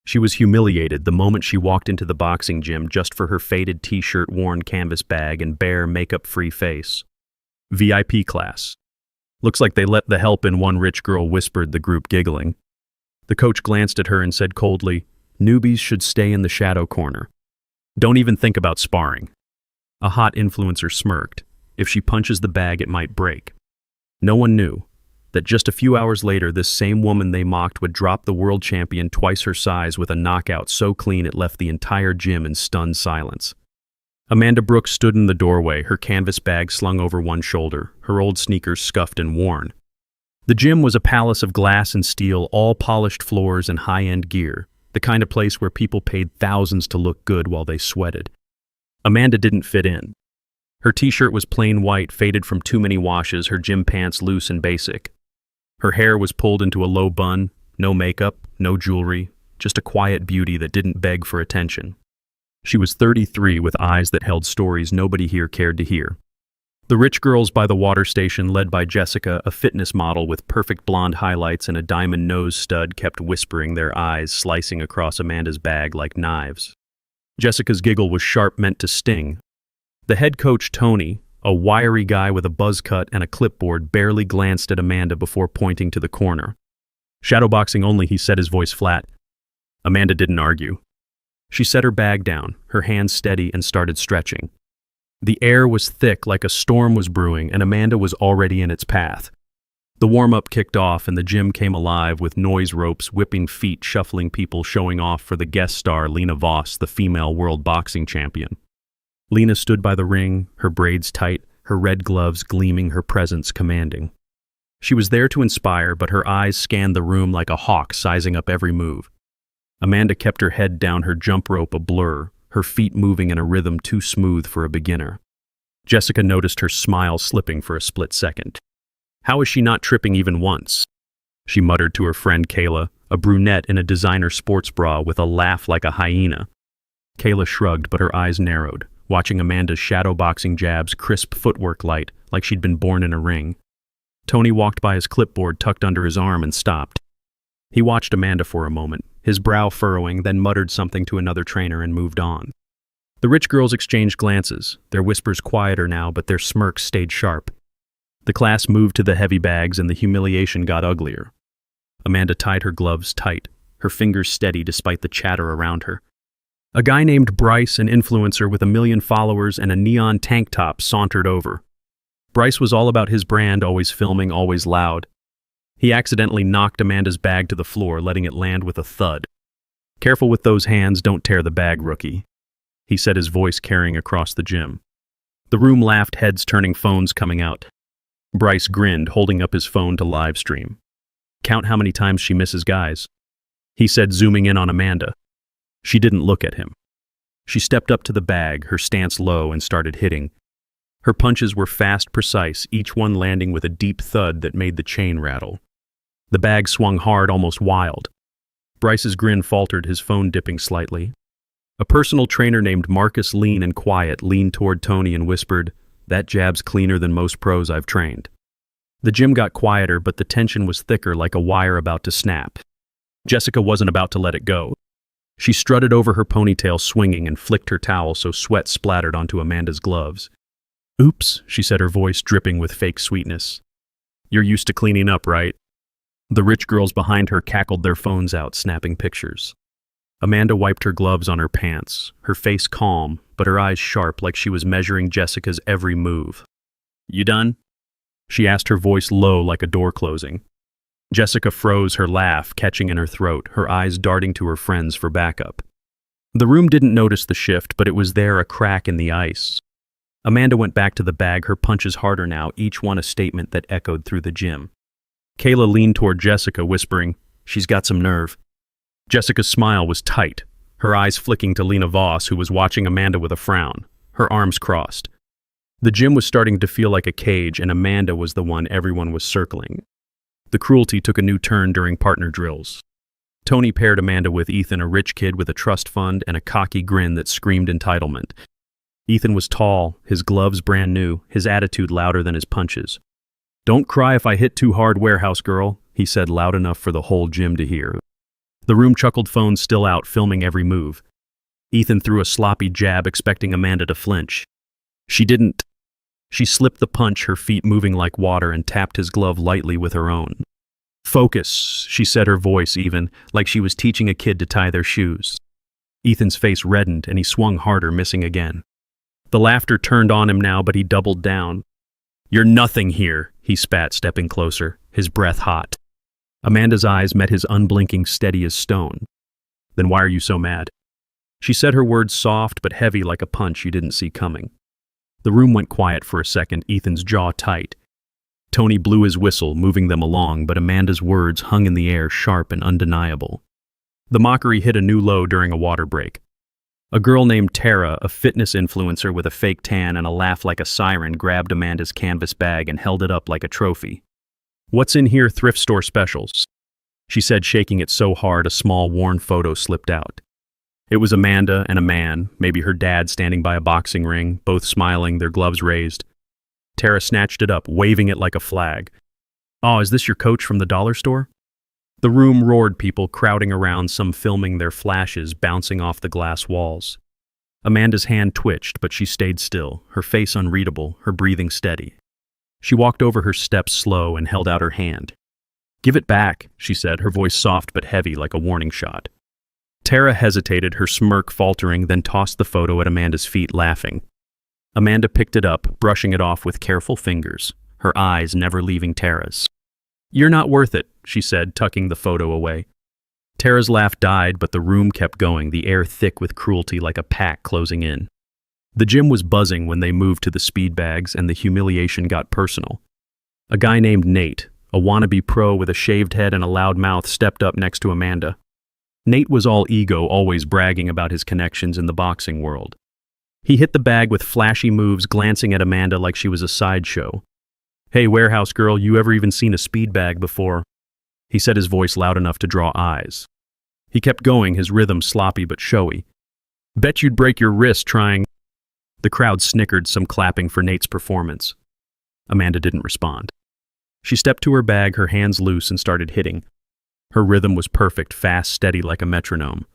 She was humiliated the moment she walked into the boxing gym just for her faded t-shirt worn canvas bag and bare makeup-free face. VIP class. Looks like they let the help in, one rich girl whispered, the group giggling. The coach glanced at her and said coldly, "Newbies should stay in the shadow corner. Don't even think about sparring." A hot influencer smirked. If she punches the bag, it might break. No one knew that just a few hours later, this same woman they mocked would drop the world champion twice her size with a knockout so clean it left the entire gym in stunned silence. Amanda Brooks stood in the doorway, her canvas bag slung over one shoulder, her old sneakers scuffed and worn. The gym was a palace of glass and steel, all polished floors and high-end gear, the kind of place where people paid thousands to look good while they sweated. Amanda didn't fit in. Her t-shirt was plain white, faded from too many washes, her gym pants loose and basic. Her hair was pulled into a low bun, no makeup, no jewelry, just a quiet beauty that didn't beg for attention. She was 33 with eyes that held stories nobody here cared to hear. The rich girls by the water station, led by Jessica, a fitness model with perfect blonde highlights and a diamond nose stud, kept whispering, their eyes slicing across Amanda's bag like knives. Jessica's giggle was sharp, meant to sting. The head coach, Tony, a wiry guy with a buzz cut and a clipboard, barely glanced at Amanda before pointing to the corner. "Shadowboxing only," he said, his voice flat. Amanda didn't argue. She set her bag down, her hands steady, and started stretching. The air was thick like a storm was brewing, and Amanda was already in its path. The warm-up kicked off, and the gym came alive with noise ropes, whipping feet, shuffling people showing off for the guest star, Lena Voss, the female world boxing champion. Lena stood by the ring, her braids tight, her red gloves gleaming, her presence commanding. She was there to inspire, but her eyes scanned the room like a hawk, sizing up every move. Amanda kept her head down, her jump rope a blur, her feet moving in a rhythm too smooth for a beginner. Jessica noticed her smile slipping for a split second. How is she not tripping even once? She muttered to her friend Kayla, a brunette in a designer sports bra with a laugh like a hyena. Kayla shrugged, but her eyes narrowed, watching Amanda's shadowboxing jabs, crisp footwork light, like she'd been born in a ring. Tony walked by his clipboard tucked under his arm and stopped. He watched Amanda for a moment, his brow furrowing, then muttered something to another trainer and moved on. The rich girls exchanged glances, their whispers quieter now, but their smirks stayed sharp. The class moved to the heavy bags and the humiliation got uglier. Amanda tied her gloves tight, her fingers steady despite the chatter around her. A guy named Bryce, an influencer with 1 million followers and a neon tank top, sauntered over. Bryce was all about his brand, always filming, always loud. He accidentally knocked Amanda's bag to the floor, letting it land with a thud. "Careful with those hands, don't tear the bag, rookie," he said, his voice carrying across the gym. The room laughed, heads turning, phones coming out. Bryce grinned, holding up his phone to live stream. "Count how many times she misses guys," he said, zooming in on Amanda. She didn't look at him. She stepped up to the bag, her stance low, and started hitting. Her punches were fast, precise, each one landing with a deep thud that made the chain rattle. The bag swung hard, almost wild. Bryce's grin faltered, his phone dipping slightly. A personal trainer named Marcus, lean and quiet, leaned toward Tony and whispered, "That jab's cleaner than most pros I've trained." The gym got quieter, but the tension was thicker, like a wire about to snap. Jessica wasn't about to let it go. She strutted over her ponytail, swinging, and flicked her towel so sweat splattered onto Amanda's gloves. "Oops," she said, her voice dripping with fake sweetness. "You're used to cleaning up, right?" The rich girls behind her cackled, their phones out, snapping pictures. Amanda wiped her gloves on her pants, her face calm, but her eyes sharp, like she was measuring Jessica's every move. "You done?" she asked, her voice low like a door closing. Jessica froze, her laugh catching in her throat, her eyes darting to her friends for backup. The room didn't notice the shift, but it was there, a crack in the ice. Amanda went back to the bag, her punches harder now, each one a statement that echoed through the gym. Kayla leaned toward Jessica, whispering, "She's got some nerve." Jessica's smile was tight, her eyes flicking to Lena Voss, who was watching Amanda with a frown, her arms crossed. The gym was starting to feel like a cage, and Amanda was the one everyone was circling. The cruelty took a new turn during partner drills. Tony paired Amanda with Ethan, a rich kid with a trust fund and a cocky grin that screamed entitlement. Ethan was tall, his gloves brand new, his attitude louder than his punches. "Don't cry if I hit too hard, warehouse girl," he said, loud enough for the whole gym to hear. The room chuckled, phone still out, filming every move. Ethan threw a sloppy jab, expecting Amanda to flinch. She didn't. She slipped the punch, her feet moving like water, and tapped his glove lightly with her own. "Focus," she said, her voice even, like she was teaching a kid to tie their shoes. Ethan's face reddened, and he swung harder, missing again. The laughter turned on him now, but he doubled down. "You're nothing here," he spat, stepping closer, his breath hot. Amanda's eyes met his, unblinking, steady as stone. "Then why are you so mad?" She said, her words soft but heavy, like a punch you didn't see coming. The room went quiet for a second, Ethan's jaw tight. Tony blew his whistle, moving them along, but Amanda's words hung in the air, sharp and undeniable. The mockery hit a new low during a water break. A girl named Tara, a fitness influencer with a fake tan and a laugh like a siren, grabbed Amanda's canvas bag and held it up like a trophy. "What's in here? Thrift store specials," she said, shaking it so hard a small, worn photo slipped out. It was Amanda and a man, maybe her dad, standing by a boxing ring, both smiling, their gloves raised. Tara snatched it up, waving it like a flag. "Oh, is this your coach from the dollar store?" The room roared, people crowding around, some filming their flashes bouncing off the glass walls. Amanda's hand twitched, but she stayed still, her face unreadable, her breathing steady. She walked over, her steps slow, and held out her hand. "Give it back," she said, her voice soft but heavy like a warning shot. Tara hesitated, her smirk faltering, then tossed the photo at Amanda's feet, laughing. Amanda picked it up, brushing it off with careful fingers, her eyes never leaving Tara's. "You're not worth it," she said, tucking the photo away. Tara's laugh died, but the room kept going, the air thick with cruelty like a pack closing in. The gym was buzzing when they moved to the speed bags, and the humiliation got personal. A guy named Nate, a wannabe pro with a shaved head and a loud mouth, stepped up next to Amanda. Nate was all ego, always bragging about his connections in the boxing world. He hit the bag with flashy moves, glancing at Amanda like she was a sideshow. "Hey, warehouse girl, you ever even seen a speed bag before?" He said, his voice loud enough to draw eyes. He kept going, his rhythm sloppy but showy. "Bet you'd break your wrist trying." The crowd snickered, some clapping for Nate's performance. Amanda didn't respond. She stepped to her bag, her hands loose, and started hitting. Her rhythm was perfect, fast, steady like a metronome.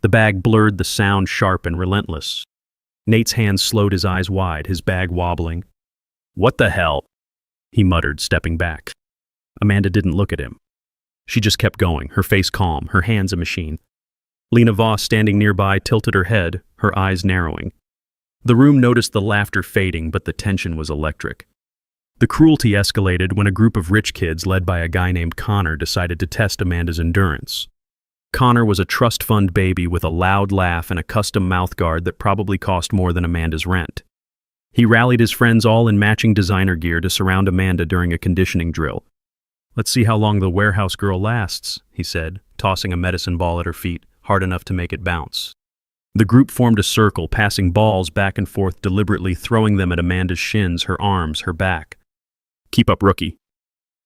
The bag blurred, the sound sharp and relentless. Nate's hands slowed, his eyes wide, his bag wobbling. "What the hell?" he muttered, stepping back. Amanda didn't look at him. She just kept going, her face calm, her hands a machine. Lena Voss, standing nearby, tilted her head, her eyes narrowing. The room noticed the laughter fading, but the tension was electric. The cruelty escalated when a group of rich kids led by a guy named Connor decided to test Amanda's endurance. Connor was a trust fund baby with a loud laugh and a custom mouthguard that probably cost more than Amanda's rent. He rallied his friends, all in matching designer gear, to surround Amanda during a conditioning drill. "Let's see how long the warehouse girl lasts," he said, tossing a medicine ball at her feet, hard enough to make it bounce. The group formed a circle, passing balls back and forth, deliberately throwing them at Amanda's shins, her arms, her back. "Keep up, rookie,"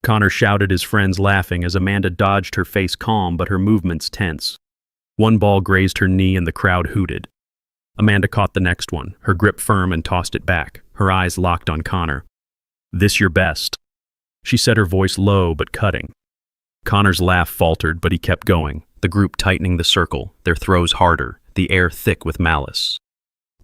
Connor shouted, his friends laughing as Amanda dodged, her face calm but her movements tense. One ball grazed her knee and the crowd hooted. Amanda caught the next one, her grip firm, and tossed it back, her eyes locked on Connor. "This your best," she said, her voice low but cutting. Connor's laugh faltered, but he kept going, the group tightening the circle, their throws harder, the air thick with malice.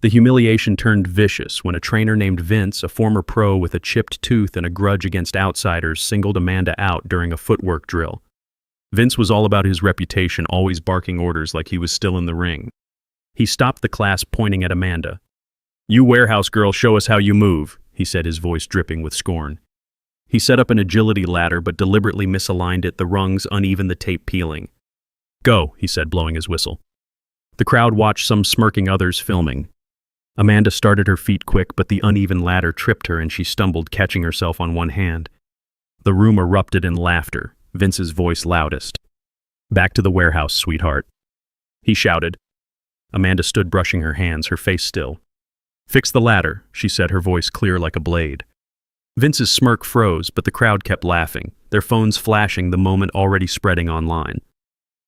The humiliation turned vicious when a trainer named Vince, a former pro with a chipped tooth and a grudge against outsiders, singled Amanda out during a footwork drill. Vince was all about his reputation, always barking orders like he was still in the ring. He stopped the class, pointing at Amanda. "You warehouse girl, show us how you move," he said, his voice dripping with scorn. He set up an agility ladder but deliberately misaligned it, the rungs uneven, the tape peeling. "Go," he said, blowing his whistle. The crowd watched, some smirking, others filming. Amanda started her feet quick, but the uneven ladder tripped her and she stumbled, catching herself on one hand. The room erupted in laughter, Vince's voice loudest. "Back to the warehouse, sweetheart," he shouted. Amanda stood, brushing her hands, her face still. "Fix the ladder," she said, her voice clear like a blade. Vince's smirk froze, but the crowd kept laughing, their phones flashing, the moment already spreading online.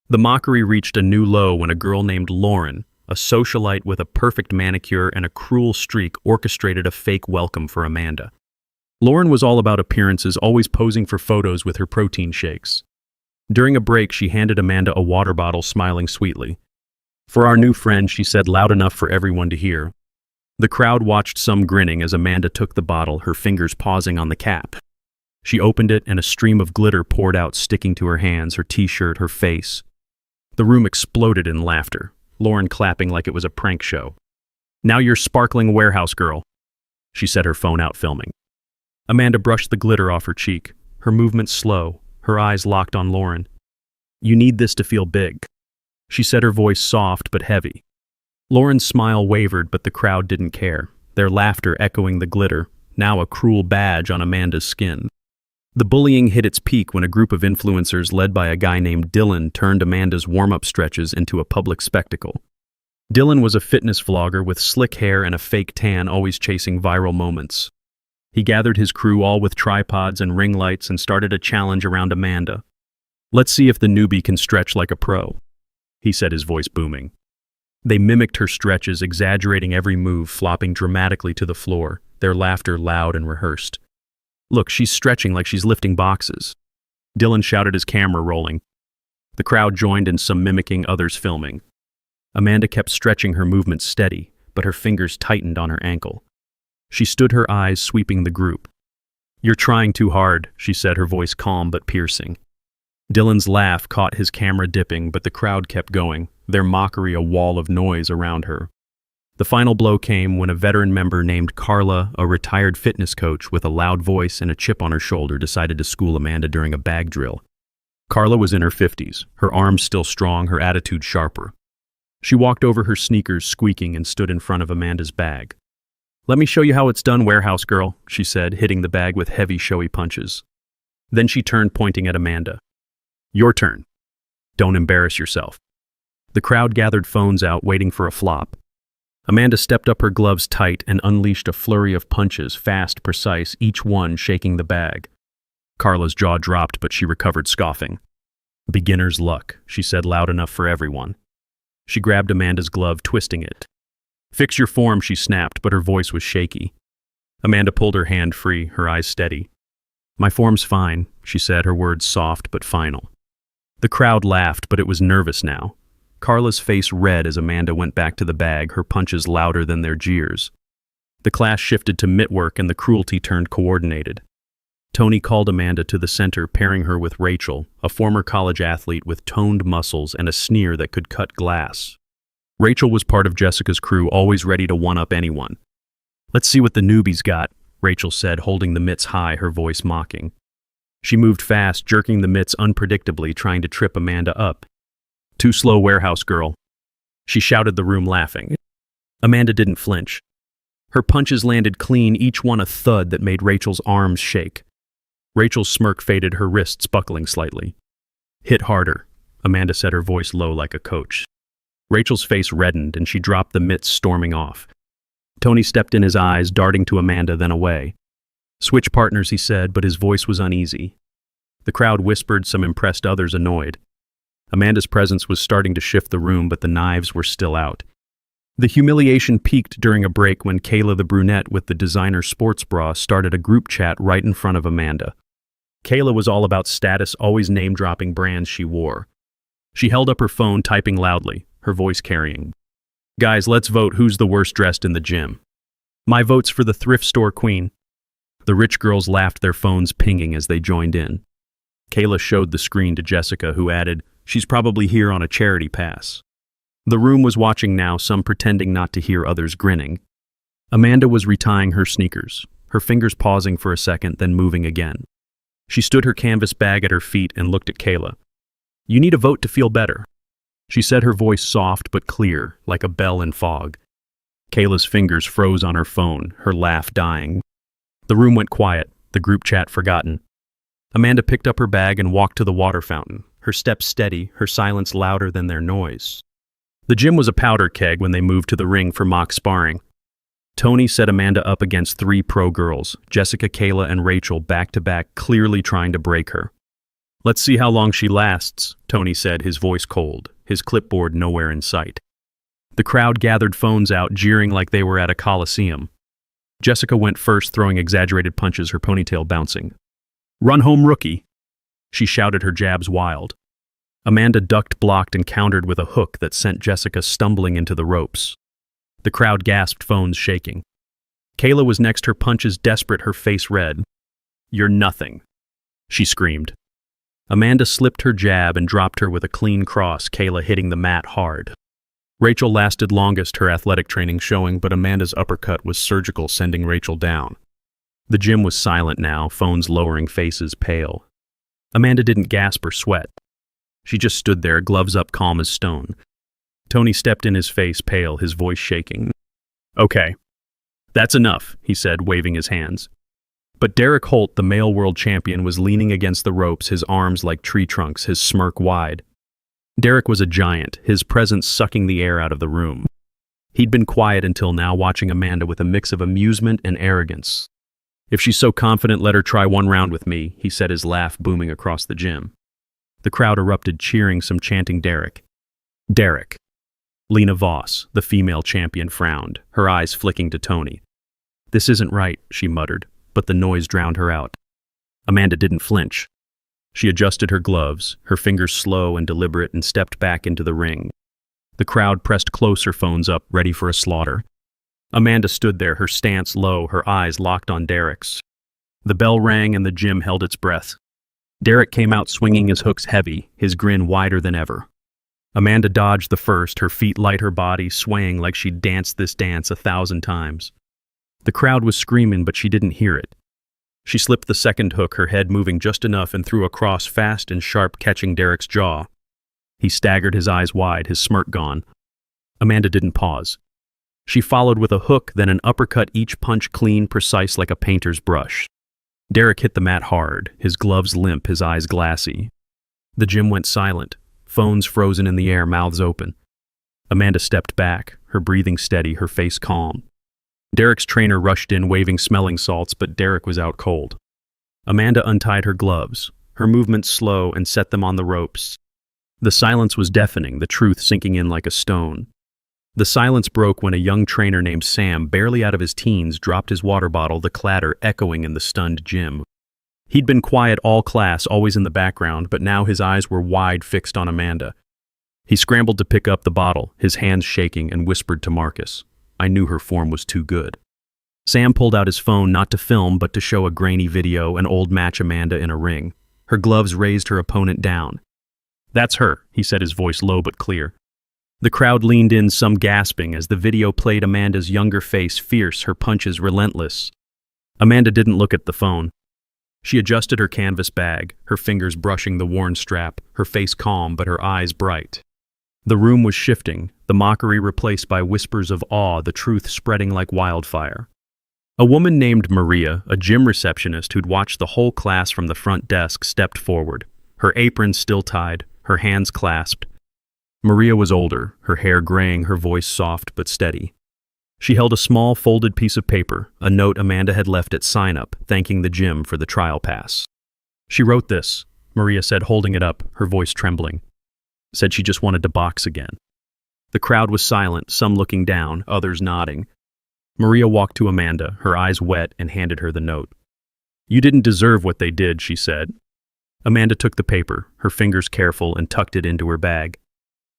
The mockery reached a new low when a girl named Lauren, a socialite with a perfect manicure and a cruel streak, orchestrated a fake welcome for Amanda. Lauren was all about appearances, always posing for photos with her protein shakes. During a break, she handed Amanda a water bottle, smiling sweetly. "For our new friend," she said loud enough for everyone to hear. The crowd watched, some grinning, as Amanda took the bottle, her fingers pausing on the cap. She opened it, and a stream of glitter poured out, sticking to her hands, her t-shirt, her face. The room exploded in laughter, Lauren clapping like it was a prank show. "Now you're sparkling warehouse girl." She set her phone out, filming. Amanda brushed the glitter off her cheek, her movements slow, her eyes locked on Lauren. "You need this to feel big," she said, her voice soft but heavy. Lauren's smile wavered, but the crowd didn't care, their laughter echoing the glitter, now a cruel badge on Amanda's skin. The bullying hit its peak when a group of influencers led by a guy named Dylan turned Amanda's warm-up stretches into a public spectacle. Dylan was a fitness vlogger with slick hair and a fake tan, always chasing viral moments. He gathered his crew, all with tripods and ring lights, and started a challenge around Amanda. "Let's see if the newbie can stretch like a pro," he said, his voice booming. They mimicked her stretches, exaggerating every move, flopping dramatically to the floor, their laughter loud and rehearsed. "Look, she's stretching like she's lifting boxes," Dylan shouted, his camera rolling. The crowd joined in, some mimicking, others filming. Amanda kept stretching, her movements steady, but her fingers tightened on her ankle. She stood, her eyes sweeping the group. "You're trying too hard," she said, her voice calm but piercing. Dylan's laugh caught his camera dipping, but the crowd kept going, their mockery a wall of noise around her. The final blow came when a veteran member named Carla, a retired fitness coach with a loud voice and a chip on her shoulder, decided to school Amanda during a bag drill. Carla was in her 50s, her arms still strong, her attitude sharper. She walked over, her sneakers squeaking, and stood in front of Amanda's bag. "Let me show you how it's done, warehouse girl," she said, hitting the bag with heavy, showy punches. Then she turned, pointing at Amanda. "Your turn. Don't embarrass yourself." The crowd gathered, phones out, waiting for a flop. Amanda stepped up, her gloves tight, and unleashed a flurry of punches, fast, precise, each one shaking the bag. Carla's jaw dropped, but she recovered, scoffing. "Beginner's luck," she said loud enough for everyone. She grabbed Amanda's glove, twisting it. "Fix your form," she snapped, but her voice was shaky. Amanda pulled her hand free, her eyes steady. "My form's fine," she said, her words soft but final. The crowd laughed, but it was nervous now. Carla's face red as Amanda went back to the bag, her punches louder than their jeers. The class shifted to mitt work, and the cruelty turned coordinated. Tony called Amanda to the center, pairing her with Rachel, a former college athlete with toned muscles and a sneer that could cut glass. Rachel was part of Jessica's crew, always ready to one-up anyone. "Let's see what the newbie's got," Rachel said, holding the mitts high, her voice mocking. She moved fast, jerking the mitts unpredictably, trying to trip Amanda up. "Too slow, warehouse girl," she shouted, the room laughing. Amanda didn't flinch. Her punches landed clean, each one a thud that made Rachel's arms shake. Rachel's smirk faded, her wrists buckling slightly. "Hit harder," Amanda said, her voice low like a coach. Rachel's face reddened, and she dropped the mitts, storming off. Tony stepped in, his eyes darting to Amanda, then away. "Switch partners," he said, but his voice was uneasy. The crowd whispered, some impressed, others annoyed. Amanda's presence was starting to shift the room, but the knives were still out. The humiliation peaked during a break when Kayla, the brunette with the designer sports bra, started a group chat right in front of Amanda. Kayla was all about status, always name-dropping brands she wore. She held up her phone, typing loudly, her voice carrying. "Guys, let's vote who's the worst dressed in the gym. My vote's for the thrift store queen." The rich girls laughed, their phones pinging as they joined in. Kayla showed the screen to Jessica, who added, "She's probably here on a charity pass." The room was watching now, some pretending not to hear, others grinning. Amanda was retying her sneakers, her fingers pausing for a second, then moving again. She stood, her canvas bag at her feet, and looked at Kayla. "You need a vote to feel better," she said, her voice soft but clear, like a bell in fog. Kayla's fingers froze on her phone, her laugh dying. The room went quiet, the group chat forgotten. Amanda picked up her bag and walked to the water fountain, her steps steady, her silence louder than their noise. The gym was a powder keg when they moved to the ring for mock sparring. Tony set Amanda up against 3 pro girls, Jessica, Kayla, and Rachel, back to back, clearly trying to break her. "Let's see how long she lasts," Tony said, his voice cold, his clipboard nowhere in sight. The crowd gathered, phones out, jeering like they were at a coliseum. Jessica went first, throwing exaggerated punches, her ponytail bouncing. "Run home, rookie," she shouted, her jabs wild. Amanda ducked, blocked, and countered with a hook that sent Jessica stumbling into the ropes. The crowd gasped, phones shaking. Kayla was next, her punches desperate, her face red. "You're nothing," she screamed. Amanda slipped her jab and dropped her with a clean cross, Kayla hitting the mat hard. Rachel lasted longest, her athletic training showing, but Amanda's uppercut was surgical, sending Rachel down. The gym was silent now, phones lowering, faces pale. Amanda didn't gasp or sweat. She just stood there, gloves up, calm as stone. Tony stepped in, his face pale, his voice shaking. "Okay, that's enough," he said, waving his hands. But Derek Holt, the male world champion, was leaning against the ropes, his arms like tree trunks, his smirk wide. Derek was a giant, his presence sucking the air out of the room. He'd been quiet until now, watching Amanda with a mix of amusement and arrogance. "If she's so confident, let her try one round with me," he said, his laugh booming across the gym. The crowd erupted, cheering, some chanting Derek. "Derek." Lena Voss, the female champion, frowned, her eyes flicking to Tony. "This isn't right," she muttered, but the noise drowned her out. Amanda didn't flinch. She adjusted her gloves, her fingers slow and deliberate, and stepped back into the ring. The crowd pressed closer, phones up, ready for a slaughter. Amanda stood there, her stance low, her eyes locked on Derek's. The bell rang and the gym held its breath. Derek came out swinging his hooks heavy, his grin wider than ever. Amanda dodged the first, her feet light, her body swaying like she'd danced this dance 1,000 times. The crowd was screaming, but she didn't hear it. She slipped the second hook, her head moving just enough, and threw a cross fast and sharp, catching Derek's jaw. He staggered, his eyes wide, his smirk gone. Amanda didn't pause. She followed with a hook, then an uppercut, each punch clean, precise like a painter's brush. Derek hit the mat hard, his gloves limp, his eyes glassy. The gym went silent, phones frozen in the air, mouths open. Amanda stepped back, her breathing steady, her face calm. Derek's trainer rushed in, waving smelling salts, but Derek was out cold. Amanda untied her gloves, her movements slow, and set them on the ropes. The silence was deafening, the truth sinking in like a stone. The silence broke when a young trainer named Sam, barely out of his teens, dropped his water bottle, the clatter echoing in the stunned gym. He'd been quiet all class, always in the background, but now his eyes were wide, fixed on Amanda. He scrambled to pick up the bottle, his hands shaking, and whispered to Marcus, "I knew her form was too good." Sam pulled out his phone, not to film, but to show a grainy video, an old match, Amanda in a ring. Her gloves raised, her opponent down. "That's her," he said, his voice low but clear. The crowd leaned in, some gasping, as the video played Amanda's younger face, fierce, her punches relentless. Amanda didn't look at the phone. She adjusted her canvas bag, her fingers brushing the worn strap, her face calm but her eyes bright. The room was shifting, the mockery replaced by whispers of awe, the truth spreading like wildfire. A woman named Maria, a gym receptionist who'd watched the whole class from the front desk, stepped forward, her apron still tied, her hands clasped. Maria was older, her hair graying, her voice soft but steady. She held a small folded piece of paper, a note Amanda had left at sign-up, thanking the gym for the trial pass. "She wrote this," Maria said, holding it up, her voice trembling. Said she just wanted to box again. The crowd was silent, some looking down, others nodding. Maria walked to Amanda, her eyes wet, and handed her the note. "You didn't deserve what they did," she said. Amanda took the paper, her fingers careful, and tucked it into her bag.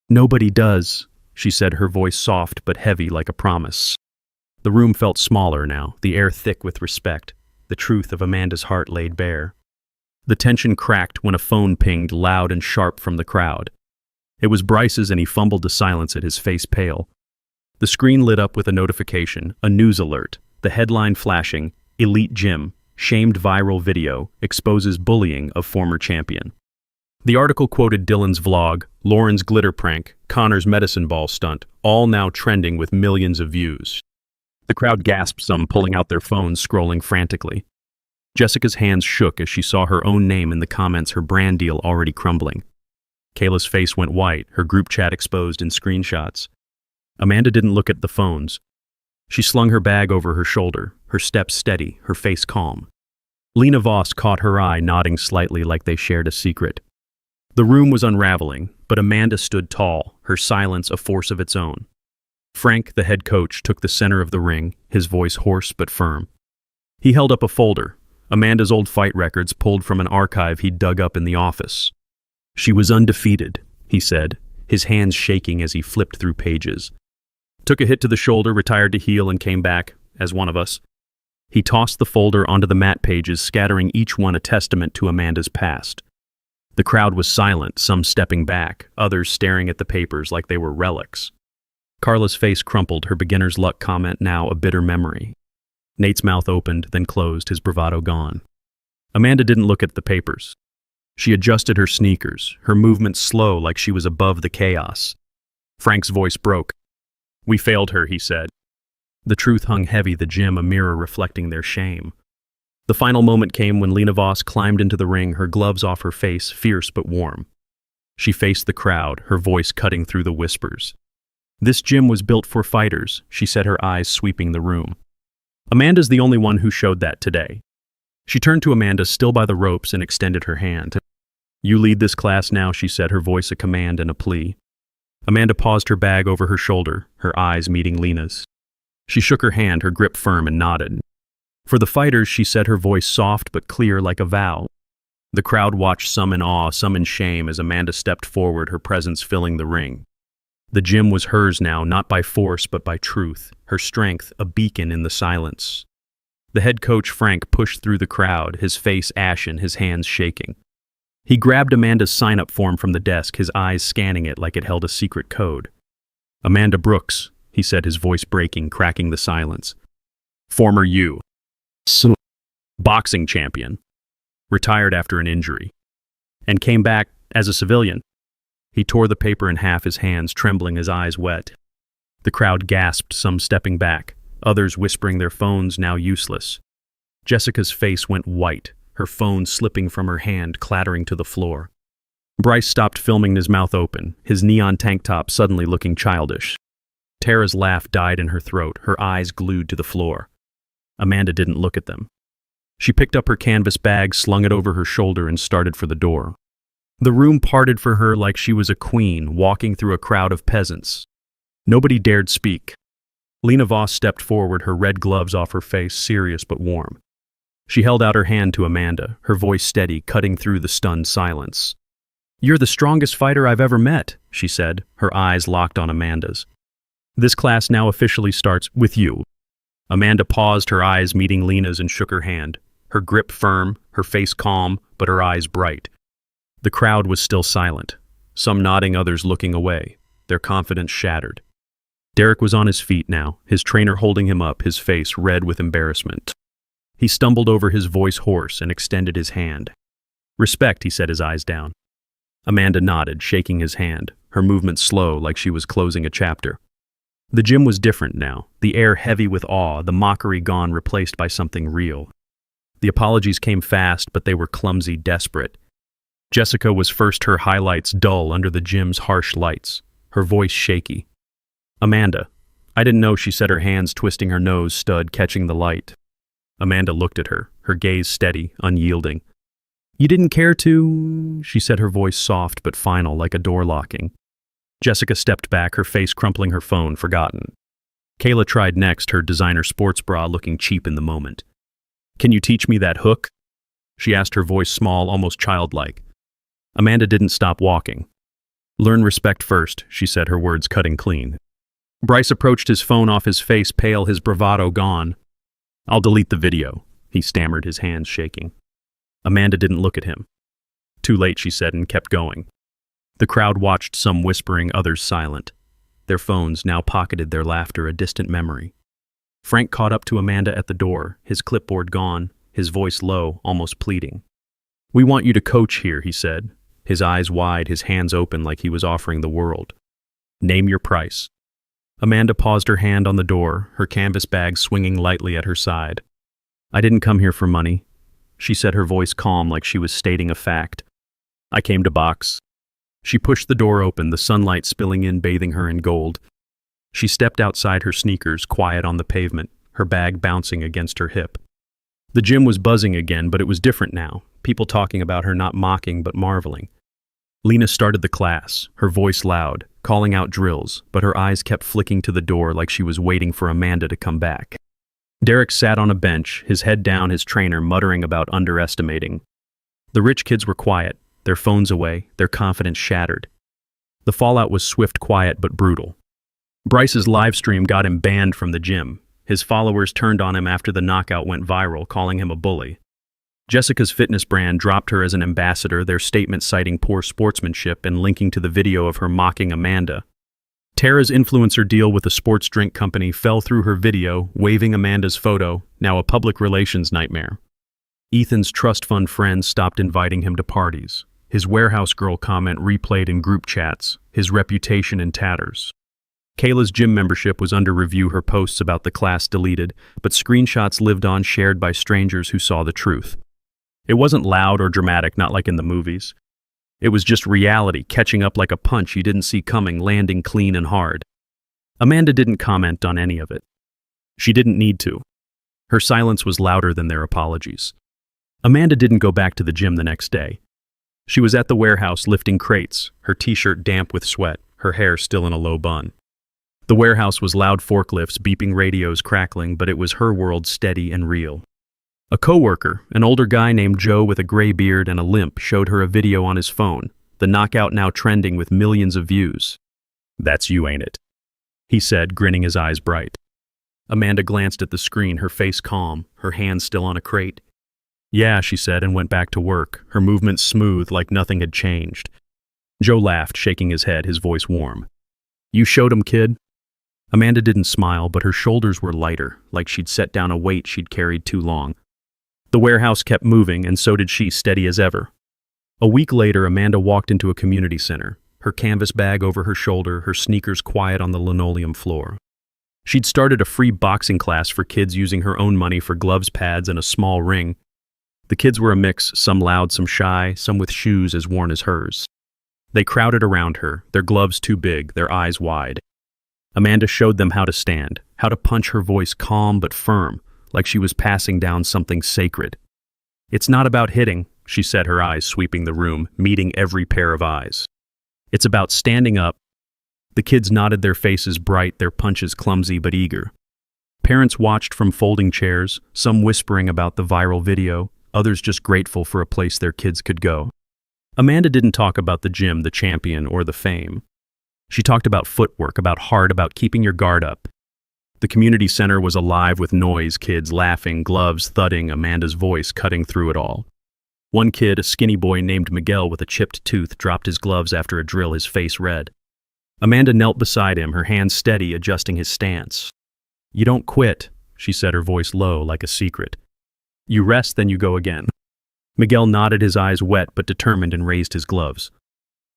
"Nobody does," she said, her voice soft but heavy like a promise. The room felt smaller now, the air thick with respect, the truth of Amanda's heart laid bare. The tension cracked when a phone pinged loud and sharp from the crowd. It was Bryce's, and he fumbled to silence it, his face pale. The screen lit up with a notification, a news alert, the headline flashing, "Elite Gym, shamed viral video, exposes bullying of former champion." The article quoted Dylan's vlog, Lauren's glitter prank, Connor's medicine ball stunt, all now trending with millions of views. The crowd gasped, some pulling out their phones, scrolling frantically. Jessica's hands shook as she saw her own name in the comments, her brand deal already crumbling. Kayla's face went white, her group chat exposed in screenshots. Amanda didn't look at the phones. She slung her bag over her shoulder, her steps steady, her face calm. Lena Voss caught her eye, nodding slightly like they shared a secret. The room was unraveling, but Amanda stood tall, her silence a force of its own. Frank, the head coach, took the center of the ring, his voice hoarse but firm. He held up a folder, Amanda's old fight records pulled from an archive he'd dug up in the office. She was undefeated, he said, his hands shaking as he flipped through pages. Took a hit to the shoulder, retired to heal, and came back, as one of us. He tossed the folder onto the mat pages, scattering each one a testament to Amanda's past. The crowd was silent, some stepping back, others staring at the papers like they were relics. Carla's face crumpled, her beginner's luck comment now a bitter memory. Nate's mouth opened, then closed, his bravado gone. Amanda didn't look at the papers. She adjusted her sneakers, her movements slow like she was above the chaos. Frank's voice broke. "We failed her," he said. The truth hung heavy, the gym a mirror reflecting their shame. The final moment came when Lena Voss climbed into the ring, her gloves off her face, fierce but warm. She faced the crowd, her voice cutting through the whispers. "This gym was built for fighters," she said, her eyes sweeping the room. Amanda's the only one who showed that today. She turned to Amanda, still by the ropes, and extended her hand. "You lead this class now," she said, her voice a command and a plea. Amanda paused, her bag over her shoulder, her eyes meeting Lena's. She shook her hand, her grip firm, and nodded. "For the fighters," she said, her voice soft but clear like a vow. The crowd watched, some in awe, some in shame, as Amanda stepped forward, her presence filling the ring. The gym was hers now, not by force but by truth, her strength a beacon in the silence. The head coach, Frank, pushed through the crowd, his face ashen, his hands shaking. He grabbed Amanda's sign-up form from the desk, his eyes scanning it like it held a secret code. "Amanda Brooks," he said, his voice breaking, cracking the silence. "Former boxing champion. Retired after an injury. And came back as a civilian." He tore the paper in half, his hands trembling, his eyes wet. The crowd gasped, some stepping back, others whispering, their phones now useless. Jessica's face went white, her phone slipping from her hand, clattering to the floor. Bryce stopped filming, his mouth open, his neon tank top suddenly looking childish. Tara's laugh died in her throat, her eyes glued to the floor. Amanda didn't look at them. She picked up her canvas bag, slung it over her shoulder, and started for the door. The room parted for her like she was a queen walking through a crowd of peasants. Nobody dared speak. Lena Voss stepped forward, her red gloves off her face, serious but warm. She held out her hand to Amanda, her voice steady, cutting through the stunned silence. "You're the strongest fighter I've ever met," she said, her eyes locked on Amanda's. "This class now officially starts with you." Amanda paused, her eyes meeting Lena's, and shook her hand, her grip firm, her face calm, but her eyes bright. The crowd was still silent, some nodding, others looking away, their confidence shattered. Derek was on his feet now, his trainer holding him up, his face red with embarrassment. He stumbled over, his voice hoarse, and extended his hand. "Respect," he said, his eyes down. Amanda nodded, shaking his hand, her movements slow like she was closing a chapter. The gym was different now, the air heavy with awe, the mockery gone, replaced by something real. The apologies came fast, but they were clumsy, desperate. Jessica was first, her highlights dull under the gym's harsh lights, her voice shaky. "Amanda, I didn't know," she said, her hands twisting, her nose stud catching the light. Amanda looked at her, her gaze steady, unyielding. "You didn't care to," she said, her voice soft but final, like a door locking. Jessica stepped back, her face crumpling, her phone forgotten. Kayla tried next, her designer sports bra looking cheap in the moment. "Can you teach me that hook?" she asked, her voice small, almost childlike. Amanda didn't stop walking. "Learn respect first," she said, her words cutting clean. Bryce approached, his phone off his face, pale, his bravado gone. "I'll delete the video," he stammered, his hands shaking. Amanda didn't look at him. "Too late," she said, and kept going. The crowd watched, some whispering, others silent. Their phones now pocketed their laughter, a distant memory. Frank caught up to Amanda at the door, his clipboard gone, his voice low, almost pleading. "We want you to coach here," he said, his eyes wide, his hands open like he was offering the world. "Name your price." Amanda paused, her hand on the door, her canvas bag swinging lightly at her side. "I didn't come here for money," she said, her voice calm like she was stating a fact. "I came to box." She pushed the door open, the sunlight spilling in, bathing her in gold. She stepped outside, her sneakers quiet on the pavement, her bag bouncing against her hip. The gym was buzzing again, but it was different now, people talking about her, not mocking but marveling. Lena started the class, her voice loud, calling out drills, but her eyes kept flicking to the door like she was waiting for Amanda to come back. Derek sat on a bench, his head down, his trainer muttering about underestimating. The rich kids were quiet, their phones away, their confidence shattered. The fallout was swift, quiet, but brutal. Bryce's live stream got him banned from the gym. His followers turned on him after the knockout went viral, calling him a bully. Jessica's fitness brand dropped her as an ambassador, their statement citing poor sportsmanship and linking to the video of her mocking Amanda. Tara's influencer deal with a sports drink company fell through her video, waving Amanda's photo, now a public relations nightmare. Ethan's trust fund friends stopped inviting him to parties. His warehouse girl comment replayed in group chats, his reputation in tatters. Kayla's gym membership was under review, her posts about the class deleted, but screenshots lived on, shared by strangers who saw the truth. It wasn't loud or dramatic, not like in the movies. It was just reality, catching up like a punch you didn't see coming, landing clean and hard. Amanda didn't comment on any of it. She didn't need to. Her silence was louder than their apologies. Amanda didn't go back to the gym the next day. She was at the warehouse lifting crates, her t-shirt damp with sweat, her hair still in a low bun. The warehouse was loud, forklifts, beeping radios crackling, but it was her world, steady and real. A coworker, an older guy named Joe with a gray beard and a limp, showed her a video on his phone, the knockout now trending with millions of views. "That's you, ain't it?" he said, grinning, his eyes bright. Amanda glanced at the screen, her face calm, her hand still on a crate. "Yeah," she said, and went back to work, her movements smooth like nothing had changed. Joe laughed, shaking his head, his voice warm. "You showed him, kid?" Amanda didn't smile, but her shoulders were lighter, like she'd set down a weight she'd carried too long. The warehouse kept moving, and so did she, steady as ever. A week later, Amanda walked into a community center, her canvas bag over her shoulder, her sneakers quiet on the linoleum floor. She'd started a free boxing class for kids using her own money for gloves, pads, and a small ring. The kids were a mix, some loud, some shy, some with shoes as worn as hers. They crowded around her, their gloves too big, their eyes wide. Amanda showed them how to stand, how to punch, her voice calm but firm, like she was passing down something sacred. "It's not about hitting," she said, her eyes sweeping the room, meeting every pair of eyes. "It's about standing up." The kids nodded, their faces bright, their punches clumsy but eager. Parents watched from folding chairs, some whispering about the viral video, others just grateful for a place their kids could go. Amanda didn't talk about the gym, the champion, or the fame. She talked about footwork, about heart, about keeping your guard up. The community center was alive with noise, kids laughing, gloves thudding, Amanda's voice cutting through it all. One kid, a skinny boy named Miguel with a chipped tooth, dropped his gloves after a drill, his face red. Amanda knelt beside him, her hands steady, adjusting his stance. "You don't quit," she said, her voice low, like a secret. "You rest, then you go again." Miguel nodded, his eyes wet but determined, and raised his gloves.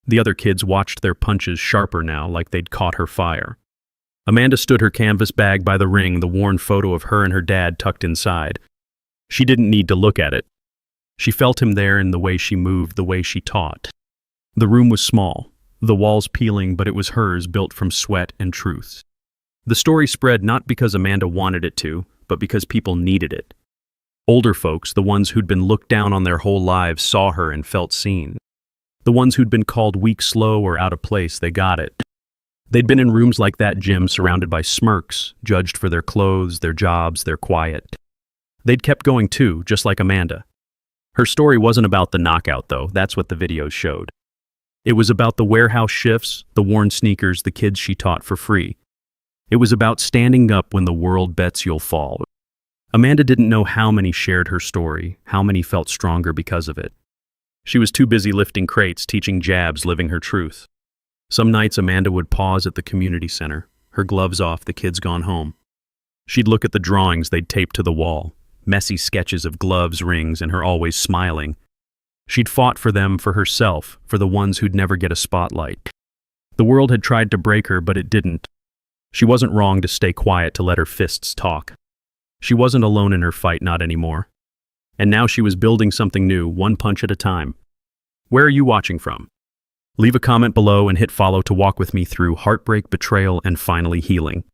The other kids watched, their punches sharper now, like they'd caught her fire. Amanda stood, her canvas bag by the ring, the worn photo of her and her dad tucked inside. She didn't need to look at it. She felt him there in the way she moved, the way she taught. The room was small, the walls peeling, but it was hers, built from sweat and truth. The story spread not because Amanda wanted it to, but because people needed it. Older folks, the ones who'd been looked down on their whole lives, saw her and felt seen. The ones who'd been called weak, slow, or out of place, they got it. They'd been in rooms like that gym, surrounded by smirks, judged for their clothes, their jobs, their quiet. They'd kept going too, just like Amanda. Her story wasn't about the knockout, though. That's what the videos showed. It was about the warehouse shifts, the worn sneakers, the kids she taught for free. It was about standing up when the world bets you'll fall. Amanda didn't know how many shared her story, how many felt stronger because of it. She was too busy lifting crates, teaching jabs, living her truth. Some nights Amanda would pause at the community center, her gloves off, the kids gone home. She'd look at the drawings they'd taped to the wall, messy sketches of gloves, rings, and her always smiling. She'd fought for them, for herself, for the ones who'd never get a spotlight. The world had tried to break her, but it didn't. She wasn't wrong to stay quiet, to let her fists talk. She wasn't alone in her fight, not anymore. And now she was building something new, one punch at a time. Where are you watching from? Leave a comment below and hit follow to walk with me through heartbreak, betrayal, and finally healing.